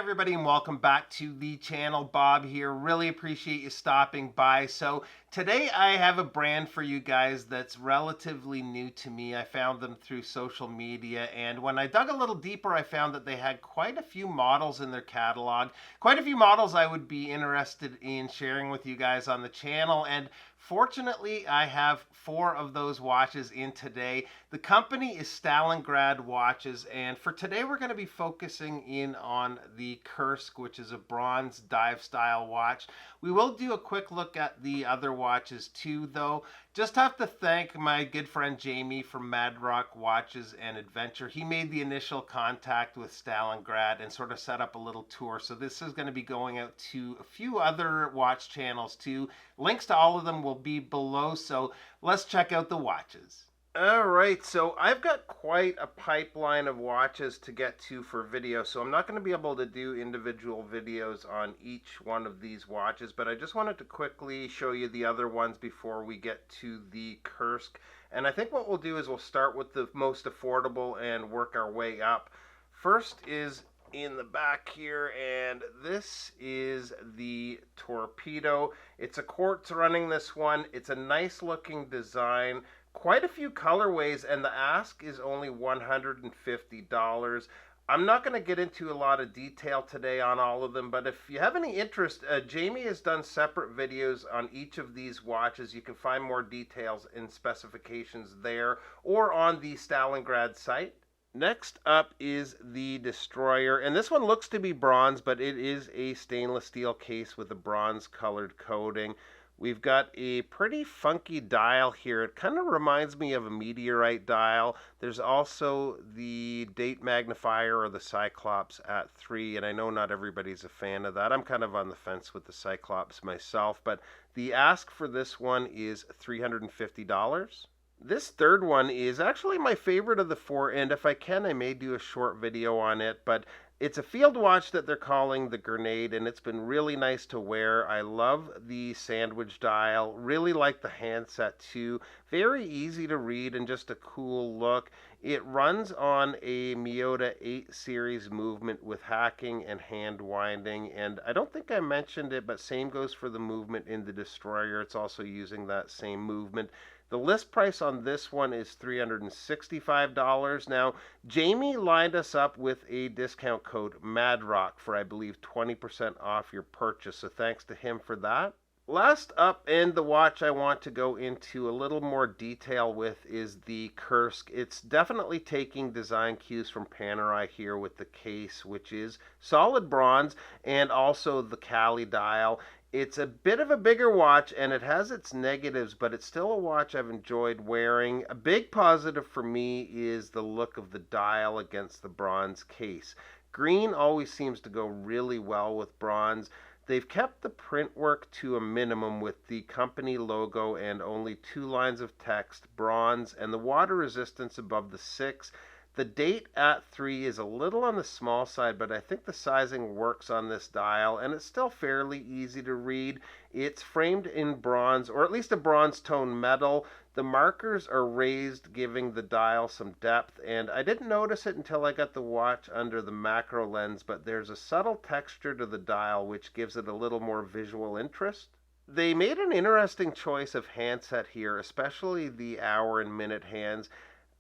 everybody, and welcome back to the channel. Bob here. Really appreciate you stopping by. So today I have a brand for you guys that's relatively new to me. I found them through social media, and when I dug a little deeper, I found that they had quite a few models in their catalog. Quite a few models I would be interested in sharing with you guys on the channel, and fortunately, I have 4 of those watches in today. The company is Stalingrad Watches, and for today we're going to be focusing in on the Kursk, which is a bronze dive style watch. We will do a quick look at the other watches too, though. Just have to thank my good friend Jamie from Madrock Watches and Adventure. He made the initial contact with Stalingrad and sort of set up a little tour. So this is going to be going out to a few other watch channels too. Links to all of them will be below. So let's check out the watches. All right, so I've got quite a pipeline of watches to get to for video, so I'm not going to be able to do individual videos on each one of these watches, but I just wanted to quickly show you the other ones before we get to the Kursk. And I think what we'll do is we'll start with the most affordable and work our way up. First is in the back here, and this is the Torpedo. It's a quartz running, this one. It's a nice looking design. Quite a few colorways, and the ask is only $150. I'm not going to get into a lot of detail today on all of them, but if you have any interest, Jamie has done separate videos on each of these watches. You can find more details and specifications there or on the Stalingrad site. Next up is the Destroyer, and this one looks to be bronze, but it is a stainless steel case with a bronze colored coating. We've got a pretty funky dial here. It kind of reminds me of a meteorite dial. There's also the date magnifier, or the Cyclops, at 3, and I know not everybody's a fan of that. I'm kind of on the fence with the Cyclops myself, but the ask for this one is $350. This third one is actually my favorite of the 4, and if I can, I may do a short video on it, but it's a field watch that they're calling the Grenade, and it's been really nice to wear. I love the sandwich dial, really like the handset too. Very easy to read and just a cool look. It runs on a Miyota 8 series movement with hacking and hand winding, and I don't think I mentioned it, but same goes for the movement in the Destroyer. It's also using that same movement. The list price on this one is $365. Now, Jamie lined us up with a discount code Madrock for, I believe, 20% off your purchase. So thanks to him for that. Last up, and the watch I want to go into a little more detail with, is the Kursk. It's definitely taking design cues from Panerai here with the case, which is solid bronze, and also the Cali dial. It's a bit of a bigger watch, and it has its negatives, but it's still a watch I've enjoyed wearing. A big positive for me is the look of the dial against the bronze case. Green always seems to go really well with bronze. They've kept the print work to a minimum with the company logo and only 2 lines of text, bronze, and the water resistance above the 6. The date at 3 is a little on the small side, but I think the sizing works on this dial, and it's still fairly easy to read. It's framed in bronze, or at least a bronze tone metal. The markers are raised, giving the dial some depth, and I didn't notice it until I got the watch under the macro lens, but there's a subtle texture to the dial which gives it a little more visual interest. They made an interesting choice of handset here, especially the hour and minute hands.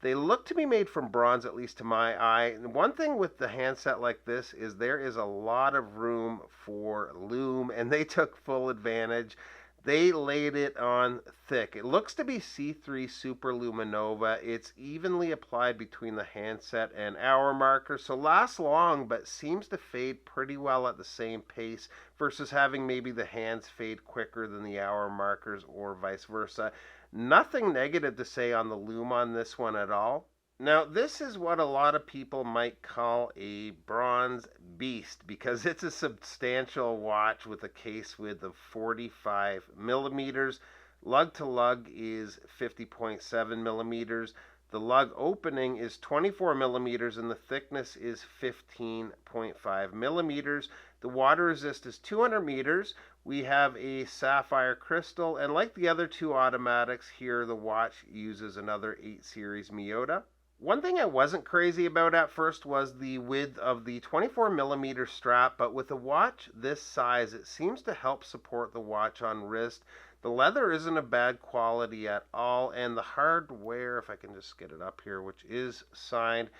They look to be made from bronze, at least to my eye. And one thing with the handset like this is there is a lot of room for lume, and they took full advantage. They laid it on thick. It looks to be C3 Super Luminova. It's evenly applied between the handset and hour marker, so lasts long, but seems to fade pretty well at the same pace versus having maybe the hands fade quicker than the hour markers, or vice versa. Nothing negative to say on the lume on this one at all. Now, this is what a lot of people might call a bronze beast, because it's a substantial watch with a case width of 45 millimeters. Lug to lug is 50.7 millimeters. The lug opening is 24 millimeters, and the thickness is 15.5 millimeters. The water resist is 200 meters. We have a sapphire crystal, and like the other 2 automatics here, the watch uses another 8 series Miyota. One thing I wasn't crazy about at first was the width of the 24mm strap, but with a watch this size, it seems to help support the watch on wrist. The leather isn't a bad quality at all, and the hardware, if I can just get it up here, which is signed,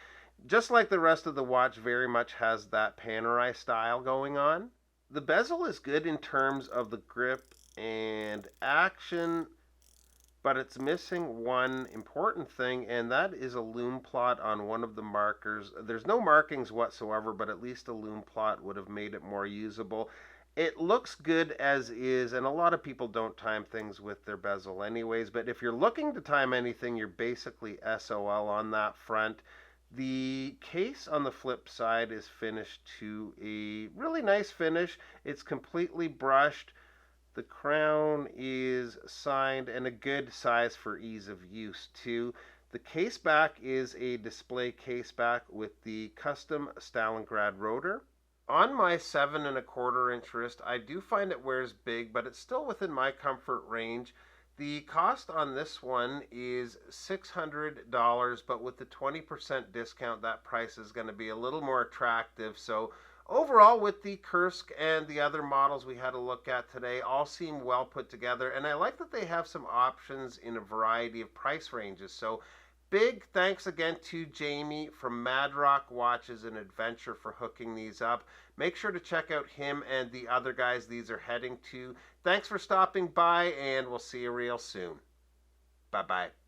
just like the rest of the watch, very much has that Panerai style going on. The bezel is good in terms of the grip and action, but it's missing one important thing, and that is a loom plot on one of the markers. There's no markings whatsoever, but at least a loom plot would have made it more usable. It looks good as is, and a lot of people don't time things with their bezel anyways, but if you're looking to time anything, you're basically SOL on that front. The case on the flip side is finished to a really nice finish. It's completely brushed. The crown is signed and a good size for ease of use too. The caseback is a display caseback with the custom Stalingrad rotor. On my 7¼ inch wrist, I do find it wears big, but it's still within my comfort range. The cost on this one is $600, but with the 20% discount, that price is going to be a little more attractive. So overall, with the Kursk and the other models we had a look at today, all seem well put together, and I like that they have some options in a variety of price ranges. So big thanks again to Jamie from Madrock Watches and Adventure for hooking these up. Make sure to check out him and the other guys these are heading to. Thanks for stopping by, and we'll see you real soon. Bye-bye.